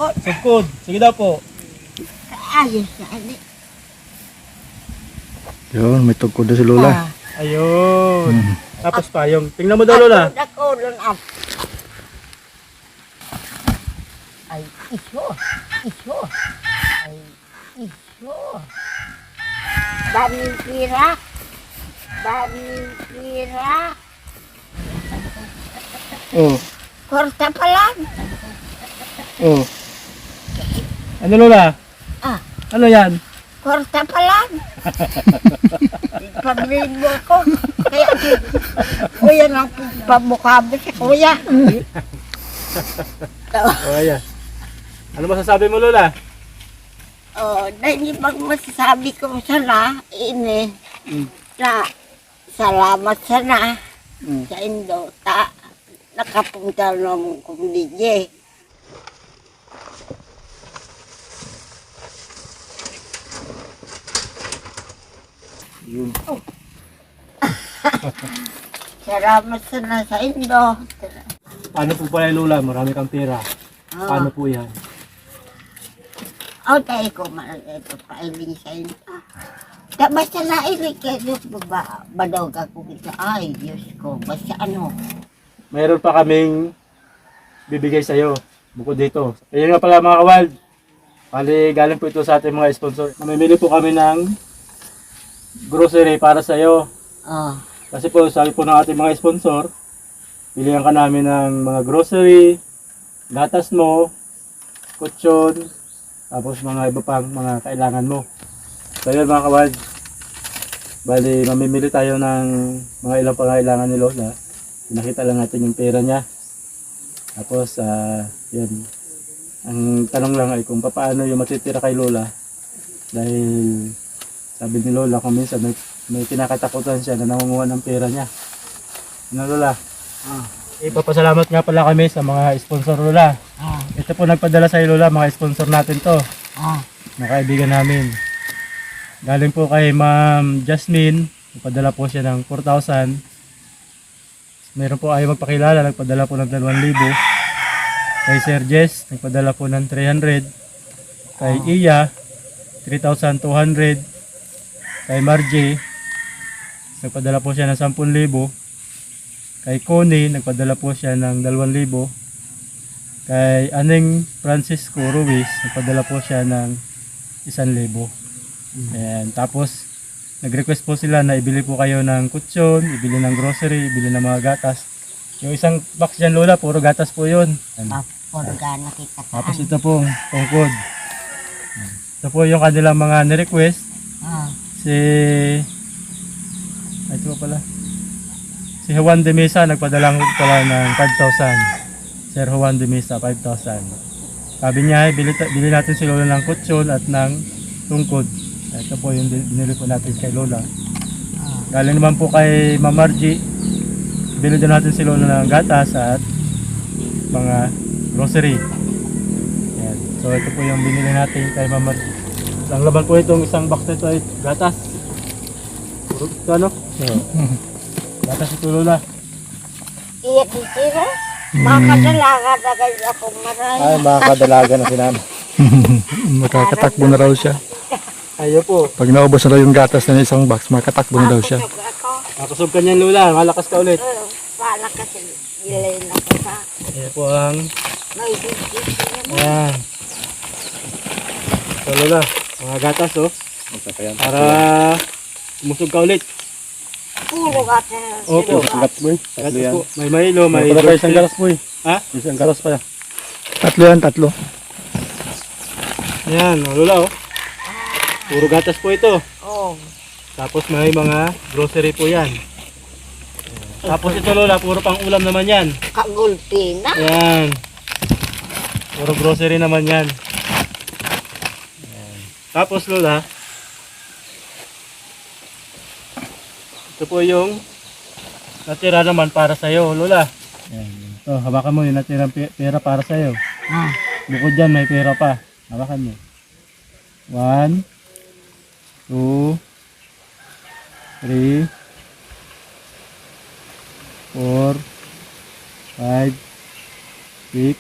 Sukot. Sukod. Sige daw po. Ayos na. Yun, may tugkod na si Lola. Ayun. Hmm. Tapos payong. Tingnan mo daw, Lola. Ako lang up. Ay, iso. Iso. Ay, iso. Daming pira. Daming pira. Oh. Korta pa lang. Oh. Ano, Lola? Ah, Ano yan? korta pa lang. Pabili mo ako. Kaya, kuya nang pamukha mo si kuya. Oh, ayan. Ano masasabi mo, Lola? Oh, dahil pag masasabi ko sana, ini, na salamat sana sa Indo, nakapunta ng kumidye. Yun. Salamat sana sa Indo. Paano po pala, Lola? Marami kang pera. Paano po yan? Oh, tayo ko ito pailing sa Indo. Basta nailig kayo, ba daw ka kung ito? Ay, Diyos ko, basta ano. Mayroon pa kaming bibigay sa'yo. Bukod dito. Ayun nga pala mga kawald. Bali, galing po ito sa ating mga sponsor. Mamimili po kami ng grocery para sa'yo. Oh, Kasi po, sabi po ng ating mga sponsor, pilihan ka namin ng mga grocery, gatas mo, kutsyon, tapos mga iba pang mga kailangan mo. So yun mga kawad, bali mamimili tayo ng mga ilang pangailangan ni Lola. Nakita lang natin yung pera niya. Tapos yun, ang tanong lang ay kung paano yung matitira kay Lola. Dahil sabi ni Lola kung minsan may kinakatakutan siya na nangunguha ng pera niya. Ano, Lola? Ipapasalamat nga pala kami sa mga sponsor, Lola. Ito po nagpadala sa Lola, mga sponsor natin to. Mga kaibigan namin. Galing po kay Ma'am Jasmine, nagpadala po siya ng 4,000. Meron po ayaw magpakilala, nagpadala po ng 2,000. Kay Sir Jess, nagpadala po ng 300. Kay Iya, 3,200. Kay Margie, nagpadala po siya ng 10,000. Kay Connie, nagpadala po siya ng 2,000. Kay Aning Francisco Ruiz, nagpadala po siya ng 1,000. And tapos, nag-request po sila na ibili po kayo ng kutsyon, ibili ng grocery, ibili ng mga gatas. Yung isang box dyan, Lola, puro gatas po yun. Purga nakita ka. Tapos ito po, tungkod. Ito po yung kanilang mga nirequest. Si... Ay, ito pala. Si Juan de Mesa, nagpadala ko pala ng 5,000. Sir Juan de Mesa, 5,000. Sabi niya, bili natin si Lola ng kutsyon at ng tungkod. Ito po yung binili po natin kay Lola. Galing naman po kay Ma'am Margie. Bili din natin si Lola ng gatas at mga grocery. Yan. So ito po yung binili natin kay Ma'am Margie. Ang laban po itong isang box nito ay gatas. Ito ano? Gatas ito, Lola. Iya titira. Makadalaga na kayo akong maraya. Ay, makakadalaga na si Nana. Makakatakbo na raw siya. Ayo po. Pag naubos na raw yung gatas na isang box, makatakbo na daw siya. Nakasog ka niyan, Lola. Malakas ka ulit. Paala kasi ilay na ko sa Ayan po ang... may bibig naman. Ayan. So, Lola. Mga gatas, oh. Para umusog ka ulit. Puro kasi. Opo. Gatas boy. Gatas po. May Milo, may... Wala pa isang gatas boy. Ha? Isang gatas pa yan. Tatlo yan, tatlo. Ayan, oh, Lola, oh. Puro gatas po ito. Oh, Tapos may mga grocery po yan. Tapos ito, Lola, puro pang ulam naman yan. kagulpi na. Ayan. Puro grocery naman yan. Ayan. Tapos, Lola, ito po yung natira naman para sa'yo, Lola. Ayan. Ito, hawakan mo yung natirang pera para sa'yo. Bukod dyan, may pera pa. Hawakan mo. 1, 2, 3, 4, 5, 6,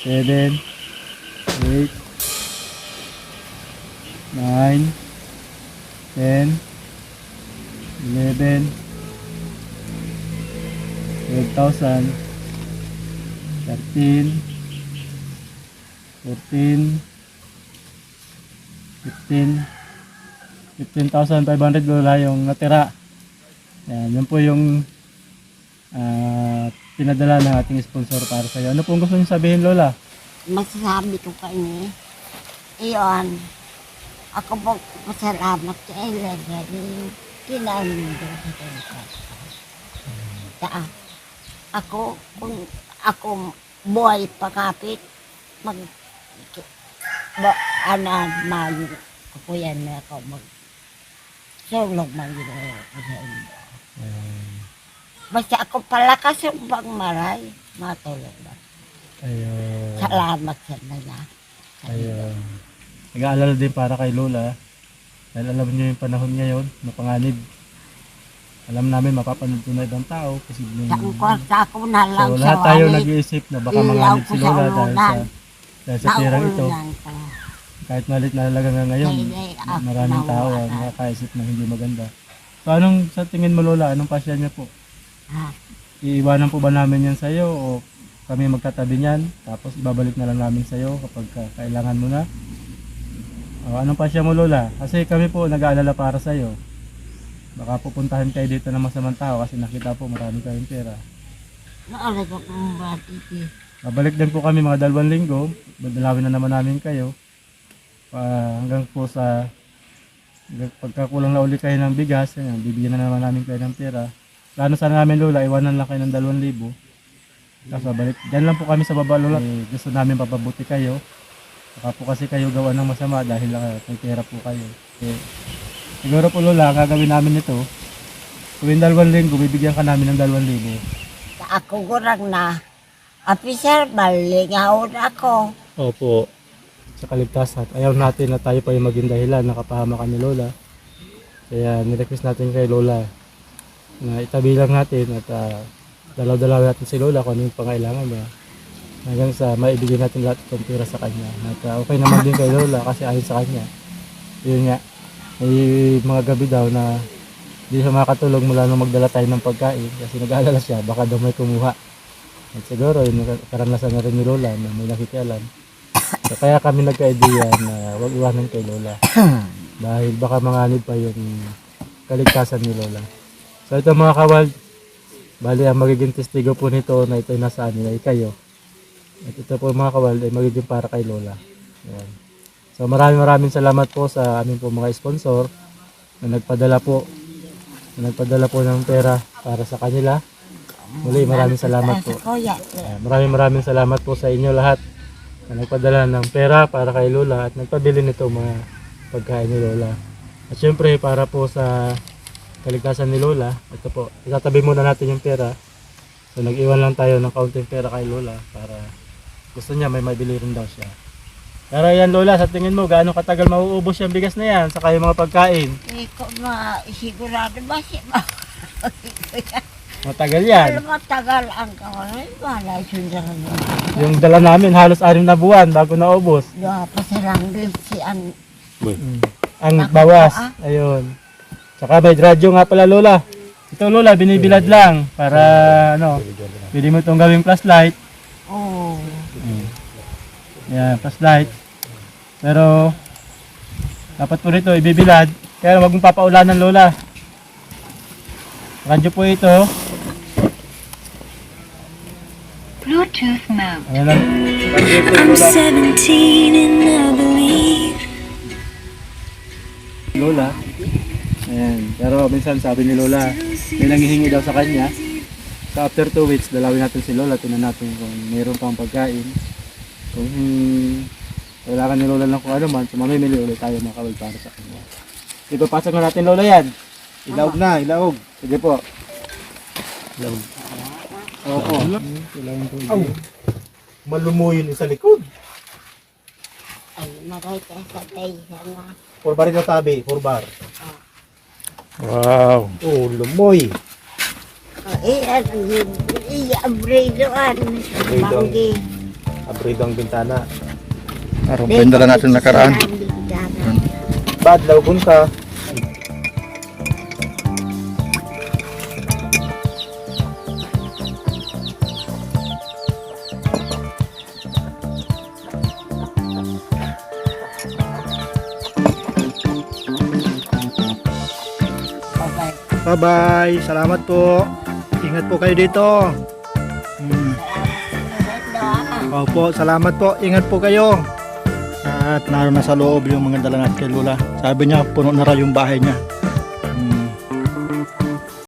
7, 8, 9, 10, 11, 12,000, 13, 14, 15,500 lola yung natira. Yan, yun po yung pinadala ng ating sponsor para sa iyo. Ano pong gusto niyo sabihin, lola? Masasabi ko kayo, iyon, ako po pasalamat sa ilan dahil kinamin ko sa kanila. Ako, kung ako buhay pakapit, ako yan na ako sulong mag-ino ko sa inyo. Basta ako palakas yung pagmaray, matulog na. Ayun. Salamat sa nila. Ayun. Nag-aalala din para kay lola. Dahil alam niyo yung panahon ngayon, mapanganib. Alam namin mapapanood ko na ibang tao kasi Sa kwarta ko na lang so, sa lahat tayo walit. nag-iisip na baka Ilaw manganib ko si sa lola ulunan. dahil sa pera ito. Naulunan ko. Kahit malit na talaga nga ngayon, Hindi, maraming tao ang nawalan. nakakaisip na hindi maganda. So anong sa tingin mo lola, anong pasya niya po? Ha? Iiwanan po ba namin yan sa'yo o kami magtatabi niyan tapos ibabalik na lang namin sa'yo kapag kailangan mo na? O, anong pasya mo lola? Kasi kami po nag-aalala para sa'yo. Baka pupuntahan kayo dito ng masamang tao kasi nakita po marami kayong pera. Naalala ko kung bakit eh. Babalik din po kami mga 2 linggo. Dadalawin na naman namin kayo. Hanggang po sa pagkakulang na uli kayo ng bigas, yan, bibigyan na naman namin kayo ng pera. Plano sana namin lola, iwanan lang kayo ng 2,000. Tapos babalik. Diyan lang po kami sa baba lola. Gusto namin papabuti kayo. Baka po kasi kayo gawa ng masama dahil may pera po kayo. Siguro po lola, ang gagawin namin ito. Tuwing 2 linggo, bibigyan ka namin ng 2,000. Sa ako kurang na. Officer, balingahon ako. Opo. Sa kaligtasan. Ayaw natin na tayo pa yung maging dahilan nakapahamak ni lola. Kaya nirequest natin kay lola na itabi lang natin at dalaw-dalaw natin si lola kung ano yung pangailangan niya. Hanggang sa maibigay natin lahat ng pera sa kanya. At okay naman din kay lola kasi ayon sa kanya. Yun nga. May mga gabi daw na hindi siya makatulog mula nung magdala tayo ng pagkain kasi nag-aalala siya baka daw may kumuha. At siguro yung karanasan na rin ni lola na may nakikialam. So, kaya kami nagka-idea na huwag iwanan kay lola dahil baka manganib pa yung kaligtasan ni lola. So ito mga kawal, bali ang magiging testigo po nito na ito nasa amin ay kayo. At ito po mga kawal ay magiging para kay lola. Ayan. So maraming salamat po sa aming po mga sponsor na nagpadala po ng pera para sa kanila. Muli maraming salamat po. Maraming salamat po sa inyo lahat na nagpadala ng pera para kay lola at nagpabili nito mga pagkain ni lola. At syempre para po sa kaligtasan ni lola, ito po, itatabi muna natin yung pera. So nag-iwan lang tayo ng kaunting pera kay lola para gusto niya may mabili rin daw siya. Pero yan lola, sa tingin mo gaano katagal mauubos yung bigas na yan saka yung mga pagkain? Ikaw sigurado ba siya? Matagal yan. Alam mo, tagal ang kawalan. Wala sundan mo. Yung dala namin halos 6 na buwan bago naubos. Pasaranggil si ang Ang bawas. Ayun. Saka may radyo nga pala lola. Ito lola, binibilad lang para pwede mo itong gawing flashlight. oh. Yan, flashlight. Pero dapat po rito ibibilad. Kaya wag mong papaulanan lola. Radyo po ito. Bluetooth mode. Ayan lang. Radyo ito I'm lola. 17 and I believe. Lola. Ayan. Pero minsan sabi ni lola, may nanghihingi daw sa kanya. So after 2 weeks, dalawin natin si lola. Tingnan natin kung mayroon pang pagkain. Kung kailangan ni lola lang kung ano man, so mamimili ulit tayo mga kawal para sa kanya. Ipapasok na natin lola yan. Ilaog na, ilaog. Sige po. Ilaog. Opo. Kailangan po ilaog. Malumuyin sa likod. Ay, maray ka sa tayo na. 4 bar yung tabi, 4 bar. Wow. Oh, lumoy. Abridoan. Banggi. Abrido ang bintana. Araw benda na natin nakaraan. Bad, lawgon ka. Bye-bye. Bye-bye. Salamat po. Ingat po kayo dito. Opo, salamat po. Ingat po kayo. At naroon na sa loob yung mga dala natin kay Lola. Sabi niya, puno na raw yung bahay niya.